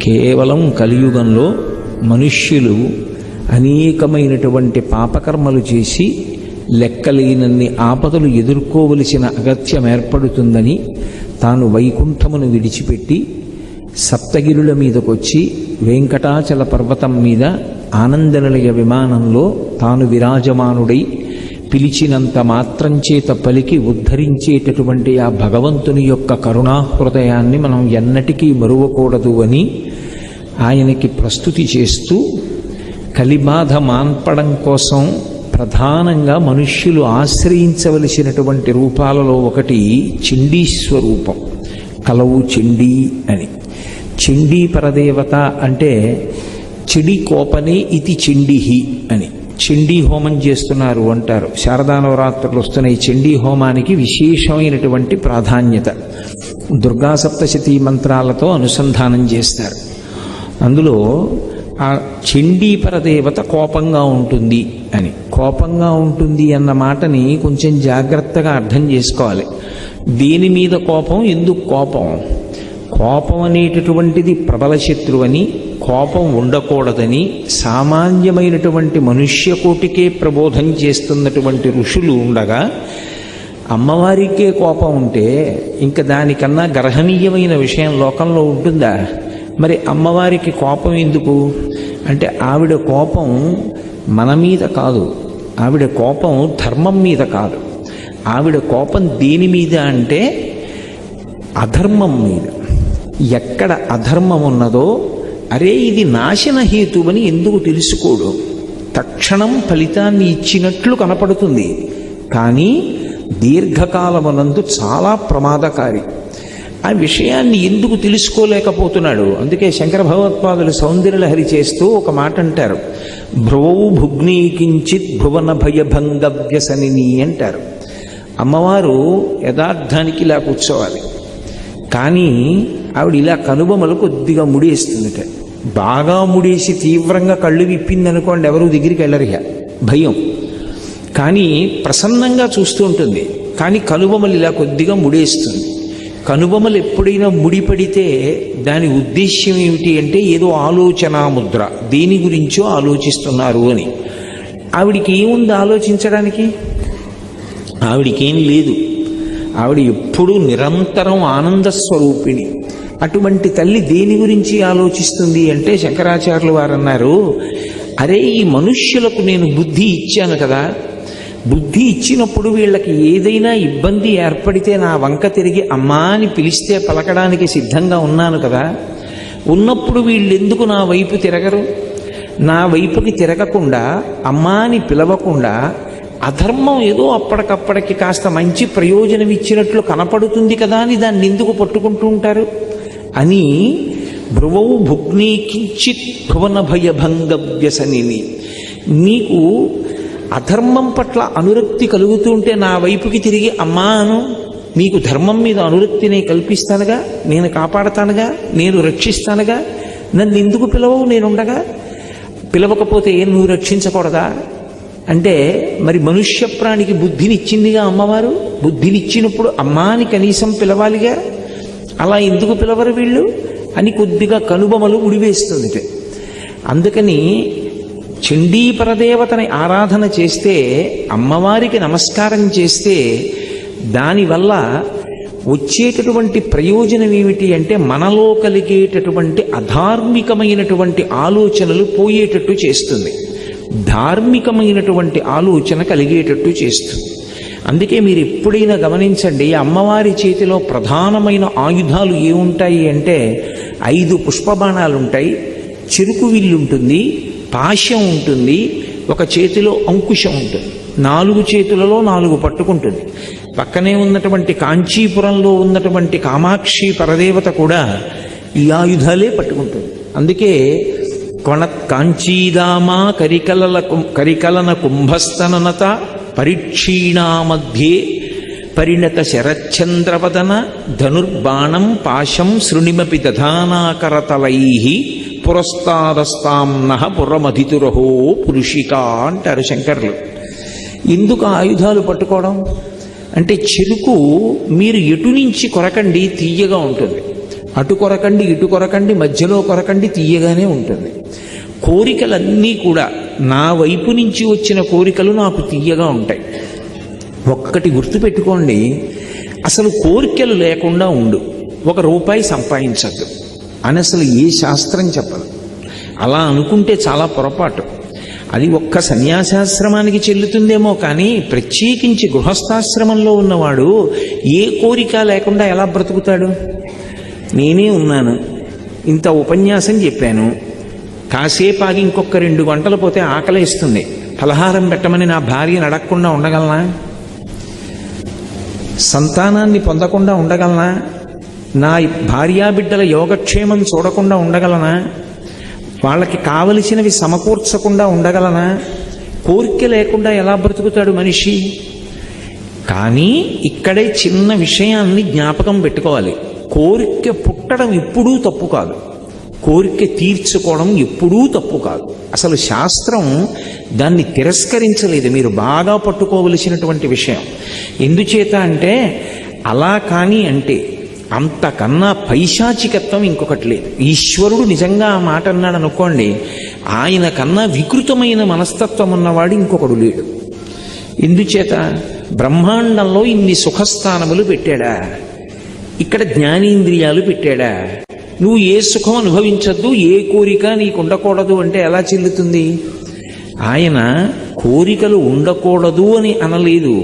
కేవలం కలియుగంలో మనుష్యులు అనేకమైనటువంటి పాపకర్మలు చేసి లెక్కలేనన్ని ఆపదలు ఎదుర్కోవలసిన అగత్యం ఏర్పడుతుందని తాను వైకుంఠమును విడిచిపెట్టి సప్తగిరుల మీదకొచ్చి వెంకటాచల పర్వతం మీద ఆనందనిలయ విమానంలో తాను విరాజమానుడై పిలిచినంత మాత్రం చేత పలికి ఉద్ధరించేటటువంటి ఆ భగవంతుని యొక్క కరుణాహృదయాన్ని మనం ఎన్నటికీ మరువకూడదు అని ఆయనకి ప్రస్తుతి చేస్తూ కలిబాధ మాన్పడం కోసం ప్రధానంగా మనుష్యులు ఆశ్రయించవలసినటువంటి రూపాలలో ఒకటి చండీస్వరూపం, కలవు చండీ అని. చండీ పరదేవత అంటే చెడి కోపనే ఇది చండీహి అని. చండీ హోమం చేస్తున్నారు అంటారు. శారదా నవరాత్రులు వస్తున్న ఈ చండీ హోమానికి విశేషమైనటువంటి ప్రాధాన్యత. దుర్గా సప్తశతీ మంత్రాలతో అనుసంధానం చేస్తారు. అందులో ఆ చండీ పరదేవత కోపంగా ఉంటుంది అని. కోపంగా ఉంటుంది అన్న మాటని కొంచెం జాగ్రత్తగా అర్థం చేసుకోవాలి. దేని మీద కోపం, ఎందుకు కోపం? కోపం అనేటటువంటిది ప్రబల శత్రువని, కోపం ఉండకూడదని సామాన్యమైనటువంటి మనుష్యకోటికే ప్రబోధం చేస్తున్నటువంటి ఋషులు ఉండగా అమ్మవారికే కోపం ఉంటే ఇంకా దానికన్నా గ్రహణీయమైన విషయం లోకంలో ఉంటుందా? మరి అమ్మవారికి కోపం ఎందుకు అంటే ఆవిడ కోపం మన మీద కాదు, ఆవిడ కోపం ధర్మం మీద కాదు. ఆవిడ కోపం దేని మీద అంటే అధర్మం మీద. ఎక్కడ అధర్మం ఉన్నదో అరే ఇది నాశన హేతువని ఎందుకు తెలుసుకోడు? తక్షణం ఫలితాన్ని ఇచ్చినట్లు కనపడుతుంది, కానీ దీర్ఘకాలమునందు చాలా ప్రమాదకారి. ఆ విషయాన్ని ఎందుకు తెలుసుకోలేకపోతున్నాడు? అందుకే శంకర భగవత్పాదులు సౌందర్యలహరి చేస్తూ ఒక మాట అంటారు, భ్రువౌ భుగ్నీకించిత్ భువన భయభంగ వ్యసనిని అంటారు. అమ్మవారు యథార్థానికి ఇలా కూర్చోవాలి, కానీ ఆవిడ ఇలా కనుబొమలు కొద్దిగా ముడేస్తుందిట. బాగా ముడేసి తీవ్రంగా కళ్ళు విప్పిందనుకోండి ఎవరు దగ్గరికి వెళ్ళరిగా, భయం. కానీ ప్రసన్నంగా చూస్తూ ఉంటుంది, కానీ కనుబొమలు ఇలా కొద్దిగా ముడేస్తుంది. కనుబొమలు ఎప్పుడైనా ముడిపడితే దాని ఉద్దేశ్యం ఏమిటి అంటే ఏదో ఆలోచనా ముద్ర, దేని గురించో ఆలోచిస్తున్నారు అని. ఆవిడికి ఏముంది ఆలోచించడానికి? ఆవిడికేం లేదు. ఆవిడ ఎప్పుడూ నిరంతరం ఆనంద స్వరూపిణి. అటువంటి తల్లి దేని గురించి ఆలోచిస్తుంది అంటే శంకరాచార్యులు వారు అన్నారు, అరే ఈ మనుష్యులకు నేను బుద్ధి ఇచ్చాను కదా, బుద్ధి ఇచ్చినప్పుడు వీళ్ళకి ఏదైనా ఇబ్బంది ఏర్పడితే నా వంక తిరిగి అమ్మా అని పిలిస్తే పలకడానికి సిద్ధంగా ఉన్నాను కదా, ఉన్నప్పుడు వీళ్ళెందుకు నా వైపు తిరగరు? నా వైపుకి తిరగకుండా అమ్మా అని పిలవకుండా అధర్మం ఏదో అప్పటికప్పటికి కాస్త మంచి ప్రయోజనం ఇచ్చినట్లు కనపడుతుంది కదా అని దాన్ని ఎందుకు పట్టుకుంటూ ఉంటారు అని భ్రువౌ భుగ్నీకించిత్ భువన భయభంగ వ్యసనిని. నీకు అధర్మం పట్ల అనురక్తి కలుగుతూ ఉంటే నా వైపుకి తిరిగి అమ్మా అను. నీకు ధర్మం మీద అనురక్తిని కల్పిస్తానుగా, నేను కాపాడతానుగా, నేను రక్షిస్తానుగా, నన్ను ఎందుకు పిలవవు నేనుండగా? పిలవకపోతే నువ్వు రక్షించకూడదా అంటే మరి మనుష్య ప్రాణికి బుద్ధినిచ్చిందిగా అమ్మవారు. బుద్ధినిచ్చినప్పుడు అమ్మా అని కనీసం పిలవాలిగా, అలా ఎందుకు పిలవరు వీళ్ళు అని కొద్దిగా కనుబొమలు ఉడివేస్తుంది. అందుకని చండీ పరదేవతని ఆరాధన చేస్తే, అమ్మవారికి నమస్కారం చేస్తే దానివల్ల వచ్చేటటువంటి ప్రయోజనం ఏమిటి అంటే మనలో కలిగేటటువంటి అధార్మికమైనటువంటి ఆలోచనలు పోయేటట్టు చేస్తుంది, ధార్మికమైనటువంటి ఆలోచన కలిగేటట్టు చేస్తుంది. అందుకే మీరు ఎప్పుడైనా గమనించండి, అమ్మవారి చేతిలో ప్రధానమైన ఆయుధాలు ఏముంటాయి అంటే 5 పుష్పబాణాలు ఉంటాయి, చెరుకు విల్లు ఉంటుంది, పాశం ఉంటుంది, ఒక చేతిలో అంకుశం ఉంటుంది, 4 చేతులలో 4 పట్టుకుంటుంది. పక్కనే ఉన్నటువంటి కాంచీపురంలో ఉన్నటువంటి కామాక్షి పరదేవత కూడా ఈ ఆయుధాలే పట్టుకుంటుంది. అందుకే కొణత్ కాంచీదామా కరికలన కుంభస్తననత పరిక్షీణా మధ్యే పరిణత శరచంద్రవదన ధనుర్బాణం పాశం శృణిమపి దధానాకరతలై పురస్తాదస్తాం నహ పురమధితురహో పురుషికా అంటారు శంకర్లు. ఎందుకు ఆయుధాలు పట్టుకోవడం అంటే చెరుకు మీరు ఎటు నుంచి కొరకండి తీయగా ఉంటుంది, అటు కొరకండి ఇటు కొరకండి మధ్యలో కొరకండి తీయగానే ఉంటుంది. కోరికలన్నీ కూడా నా వైపు నుంచి వచ్చిన కోరికలు నాకు తీయగా ఉంటాయి. ఒక్కటి గుర్తుపెట్టుకోండి, అసలు కోరికలు లేకుండా ఉండు, ₹1 సంపాదించద్దు అని అసలు ఏ శాస్త్రం చెప్పదు. అలా అనుకుంటే చాలా పొరపాటు. అది ఒక్క సన్యాసాశ్రమానికి చెల్లుతుందేమో కానీ ప్రత్యేకించి గృహస్థాశ్రమంలో ఉన్నవాడు ఏ కోరిక లేకుండా ఎలా బ్రతుకుతాడు? నేనే ఉన్నాను, ఇంత ఉపన్యాసం చెప్పాను, కాసేపు ఆగి ఇంకొక 2 గంటలు పోతే ఆకలేస్తుంది, ఫలహారం పెట్టమని నా భార్యను అడగకుండా ఉండగలనా? సంతానాన్ని పొందకుండా ఉండగలనా? నా భార్యాబిడ్డల యోగక్షేమం చూడకుండా ఉండగలనా? వాళ్ళకి కావలసినవి సమకూర్చకుండా ఉండగలనా? కోరిక లేకుండా ఎలా బ్రతుకుతాడు మనిషి? కానీ ఇక్కడే చిన్న విషయాన్ని జ్ఞాపకం పెట్టుకోవాలి. కోరిక పుట్టడం ఎప్పుడూ తప్పు కాదు, కోరిక తీర్చుకోవడం ఎప్పుడూ తప్పు కాదు. అసలు శాస్త్రం దాన్ని తిరస్కరించలేదు. మీరు బాగా పట్టుకోవలసినటువంటి విషయం. ఎందుచేత అంటే అలా కానీ అంటే అంతకన్నా పైశాచికత్వం ఇంకొకటి లేదు. ఈశ్వరుడు నిజంగా ఆ మాట అన్నాడు అనుకోండి, ఆయన కన్నా వికృతమైన మనస్తత్వం ఉన్నవాడు ఇంకొకడు లేడు. ఎందుచేత బ్రహ్మాండంలో ఇన్ని సుఖస్థానములు పెట్టాడా, ఇక్కడ జ్ఞానేంద్రియాలు పెట్టాడా, నువ్వు ఏ సుఖం అనుభవించద్దు, ఏ కోరిక నీకు ఉండకూడదు అంటే ఎలా చెల్లుతుంది? ఆయన కోరికలు ఉండకూడదు అని అనలేదు.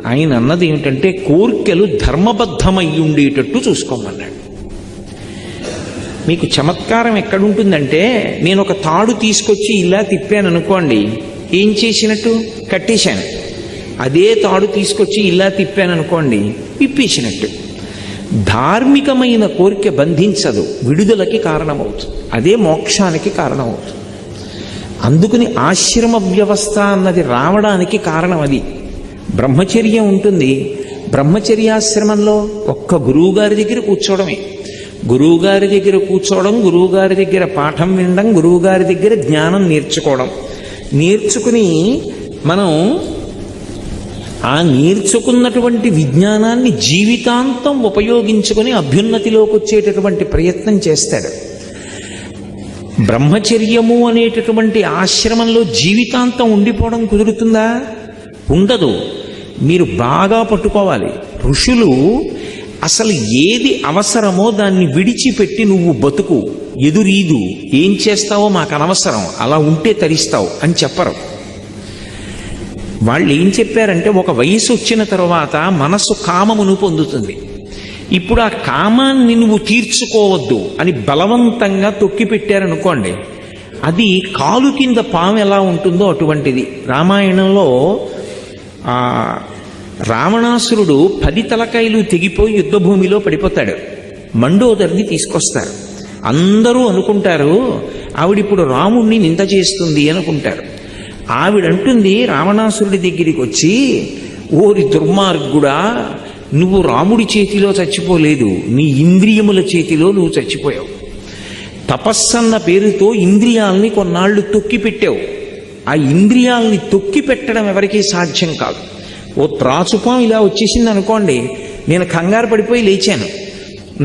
ఆయన అన్నది ఏమిటంటే కోరికలు ధర్మబద్ధమై ఉండేటట్టు చూసుకోమన్నాడు. మీకు చమత్కారం ఎక్కడుంటుందంటే, నేను ఒక తాడు తీసుకొచ్చి ఇలా తిప్పాను అనుకోండి, ఏం చేసినట్టు? కట్టేశాను. అదే తాడు తీసుకొచ్చి ఇలా తిప్పాను అనుకోండి, విప్పేసినట్టు. ధార్మికమైన కోరిక బంధించదు, విడుదలకి కారణమవుతుంది, అదే మోక్షానికి కారణమవుతుంది. అందుకని ఆశ్రమ వ్యవస్థ అన్నది రావడానికి కారణం అది. బ్రహ్మచర్యం ఉంటుంది, బ్రహ్మచర్యాశ్రమంలో ఒక్క గురువుగారి దగ్గర కూర్చోవడమే. గురువుగారి దగ్గర కూర్చోవడం, గురువుగారి దగ్గర పాఠం వినడం, గురువుగారి దగ్గర జ్ఞానం నేర్చుకోవడం. నేర్చుకుని మనం ఆ నేర్చుకున్నటువంటి విజ్ఞానాన్ని జీవితాంతం ఉపయోగించుకొని అభ్యున్నతిలోకి వచ్చేటటువంటి ప్రయత్నం చేస్తాడు. బ్రహ్మచర్యము అనేటటువంటి ఆశ్రమంలో జీవితాంతం ఉండిపోవడం కుదురుతుందా? ఉండదు. మీరు బాగా పట్టుకోవాలి. ఋషులు అసలు ఏది అవసరమో దాన్ని విడిచిపెట్టి నువ్వు బతుకు, ఎదురీదు, ఏం చేస్తావో మాకు అనవసరం, అలా ఉంటే తరిస్తావు అని చెప్పరు. వాళ్ళు ఏం చెప్పారంటే, ఒక వయసు వచ్చిన తర్వాత మనస్సు కామమును పొందుతుంది. ఇప్పుడు ఆ కామాన్ని నువ్వు తీర్చుకోవద్దు అని బలవంతంగా తొక్కి పెట్టారనుకోండి, అది కాలు కింద పాము ఎలా ఉంటుందో అటువంటిది. రామాయణంలో రావణాసురుడు 10 తలకాయలు తెగిపోయి యుద్ధభూమిలో పడిపోతాడు. మండోదరిని తీసుకొస్తారు. అందరూ అనుకుంటారు ఆవిడిప్పుడు రాముణ్ణి నింద చేస్తుంది అనుకుంటారు. ఆవిడంటుంది రావణాసురుడి దగ్గరికి వచ్చి, ఓరి దుర్మార్గుడా, నువ్వు రాముడి చేతిలో చచ్చిపోలేదు, నీ ఇంద్రియముల చేతిలో నువ్వు చచ్చిపోయావు. తపస్సన్న పేరుతో ఇంద్రియాల్ని కొన్నాళ్ళు తొక్కి పెట్టావు. ఆ ఇంద్రియాల్ని తొక్కి పెట్టడం ఎవరికీ సాధ్యం కాదు. ఓ త్రాచుపాం ఇలా వచ్చేసింది అనుకోండి, నేను కంగారు పడిపోయి లేచాను,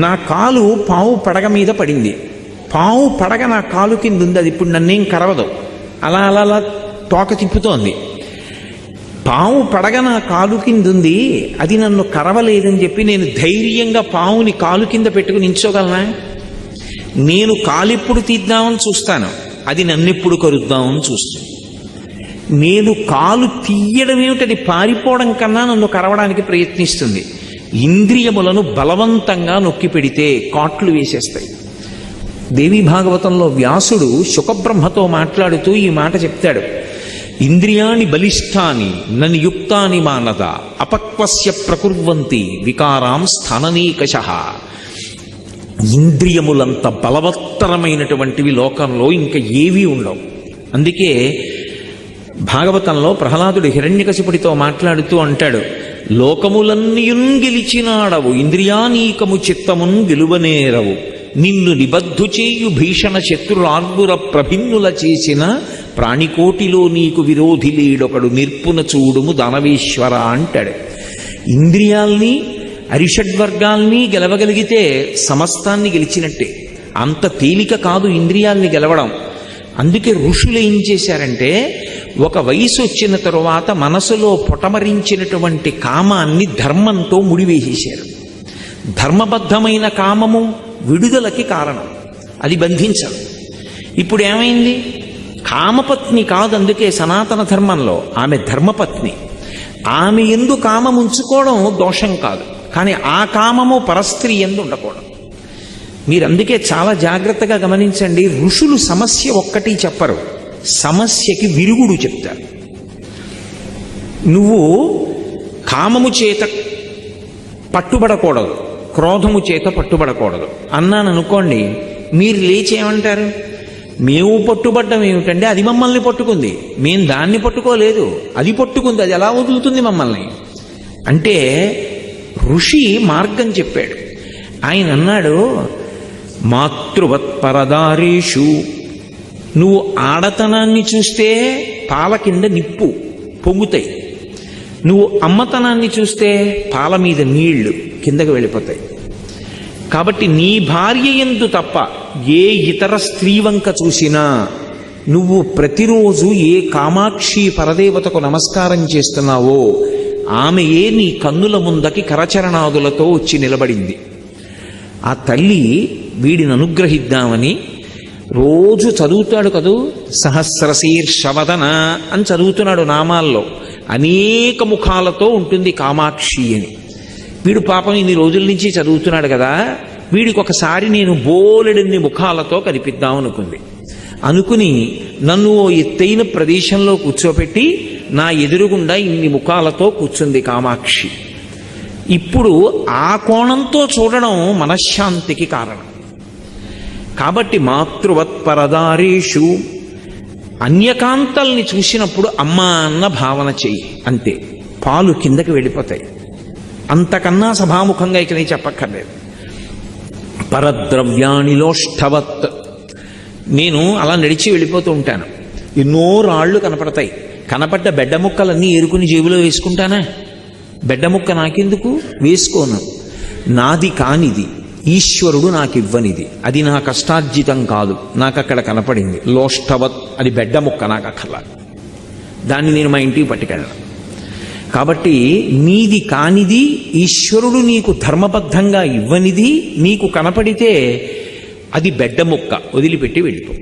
నా కాలు పావు పడగ మీద పడింది, పావు పడగ నా కాలు కింద ఉంది, అది ఇప్పుడు నన్నేం కరవదు, అలా అలా అలా తోక తిప్పుతోంది. పాము పడగ నా కాలు కింద ఉంది, అది నన్ను కరవలేదని చెప్పి నేను ధైర్యంగా పావుని కాలు కింద పెట్టుకుని నించోగలనా? నేను కాలెప్పుడు తీద్దామని చూస్తాను, అది నన్నెప్పుడు కరుద్దామని చూస్తుంది. నేను కాలు తీయడం ఏమిటది పారిపోవడం కన్నా నన్ను కరవడానికి ప్రయత్నిస్తుంది. ఇంద్రియములను బలవంతంగా నొక్కి పెడితే కాట్లు వేసేస్తాయి. దేవీ భాగవతంలో వ్యాసుడు శుకబ్రహ్మతో మాట్లాడుతూ ఈ మాట చెప్తాడు. ఇంద్రియాణి బలిష్టాని ననియుక్తాని మానద అపక్వస్య ప్రకుర్వంతి వికారాం స్థాననీకశః. ఇంద్రియములంత బలవత్తరమైనటువంటివి లోకంలో ఇంకా ఏవీ ఉండవు. అందుకే భాగవతంలో ప్రహ్లాదుడు హిరణ్యకశిపుడితో మాట్లాడుతూ అంటాడు, లోకములన్నీయున్ గెలిచినాడవు, ఇంద్రియానీకము చిత్తమున్ గెలువనేరవు, నిన్ను నిబద్ధు చేయు భీషణ శత్రురార్బుర ప్రభిన్నుల చేసిన ప్రాణికోటిలో నీకు విరోధి లేడొకడు నిర్పున చూడుము దానవేశ్వర అంటాడు. ఇంద్రియాల్ని అరిషడ్వర్గాల్ని గెలవగలిగితే సమస్తాన్ని గెలిచినట్టే. అంత తేలిక కాదు ఇంద్రియాల్ని గెలవడం. అందుకే ఋషులు ఏం చేశారంటే, ఒక వయసు వచ్చిన తరువాత మనసులో పొటమరించినటువంటి కామాన్ని ధర్మంతో ముడివేసేశారు. ధర్మబద్ధమైన కామము విడుదలకి కారణం, అది బంధించదు. ఇప్పుడు ఏమైంది? కామపత్ని కాదు, అందుకే సనాతన ధర్మంలో ఆమె ధర్మపత్ని. ఆమె ఎందు కామం ఉంచుకోవడం దోషం కాదు, కానీ ఆ కామము పరస్త్రీ ఎందు ఉండకూడదు. మీరు అందుకే చాలా జాగ్రత్తగా గమనించండి. ఋషులు సమస్య ఒక్కటి చెప్పరు, సమస్యకి విరుగుడు చెప్తారు. నువ్వు కామము చేత పట్టుబడకూడదు, క్రోధము చేత పట్టుబడకూడదు అన్నాను అనుకోండి, మీరు లేచేమంటారు? మేము పట్టుబడ్డం ఏమిటంటే అది మమ్మల్ని పట్టుకుంది, మేము దాన్ని పట్టుకోలేదు, అది పట్టుకుంది, అది ఎలా వదులుతుంది మమ్మల్ని అంటే? ఋషి మార్గం చెప్పాడు. ఆయన అన్నాడు, మాతృవత్పరదారేషు, నువ్వు ఆడతనాన్ని చూస్తే పాల కింద నిప్పు పొంగుతాయి, నువ్వు అమ్మతనాన్ని చూస్తే పాల మీద నీళ్లు కిందకు వెళ్ళిపోతాయి. కాబట్టి నీ భార్య యందు తప్ప ఏ ఇతర స్త్రీ వంక చూసినా నువ్వు ప్రతిరోజు ఏ కామాక్షి పరదేవతకు నమస్కారం చేస్తున్నావో ఆమెయే నీ కన్నుల ముందకి కరచరణాదులతో వచ్చి నిలబడింది. ఆ తల్లి వీడిని అనుగ్రహిద్దామని రోజు చదువుతాడు కదూ, సహస్రశీర్షవదన అని చదువుతున్నాడు నామాల్లో. అనేక ముఖాలతో ఉంటుంది కామాక్షి అని. వీడు పాపం ఇన్ని రోజుల నుంచి చదువుతున్నాడు కదా, వీడికి ఒకసారి నేను బోలెడన్ని ముఖాలతో కనిపిద్దాం అనుకుని నన్ను ఓ ఎత్తైన ప్రదేశంలో కూర్చోపెట్టి నా ఎదురుగుండా ఇన్ని ముఖాలతో కూర్చుంది కామాక్షి. ఇప్పుడు ఆ కోణంతో చూడడం మనశ్శాంతికి కారణం. కాబట్టి మాతృవత్పరదారేషు, అన్యకాంతల్ని చూసినప్పుడు అమ్మా అన్న భావన చెయ్యి, అంతే, పాలు కిందకి వెళ్ళిపోతాయి. అంతకన్నా సభాముఖంగా ఇక నేను చెప్పక్కర్లేదు. పరద్రవ్యాణిలోష్ఠవత్, నేను అలా నడిచి వెళ్ళిపోతూ ఉంటాను, ఎన్నో రాళ్ళు కనపడతాయి, కనపడ్డ బెడ్డ ముక్కలన్నీ ఏరుకుని జేబులో వేసుకుంటానా? బెడ్డ ముక్క నాకెందుకు? వేసుకోను. నాది కానిది ఈశ్వరుడు నాకు ఇవ్వనిది, అది నా కష్టార్జితం కాదు, నాకు అక్కడ కనపడింది లోష్టవత్, అది బెడ్డ ముక్క, నాకు అక్కర్లా, దాన్ని నేను మా ఇంటికి పట్టుకెళ్ళను. కాబట్టి నీది కానిది, ఈశ్వరుడు నీకు ధర్మబద్ధంగా ఇవ్వనిది నీకు కనపడితే అది బెడ్డ ముక్క, వదిలిపెట్టి వెళ్ళిపో.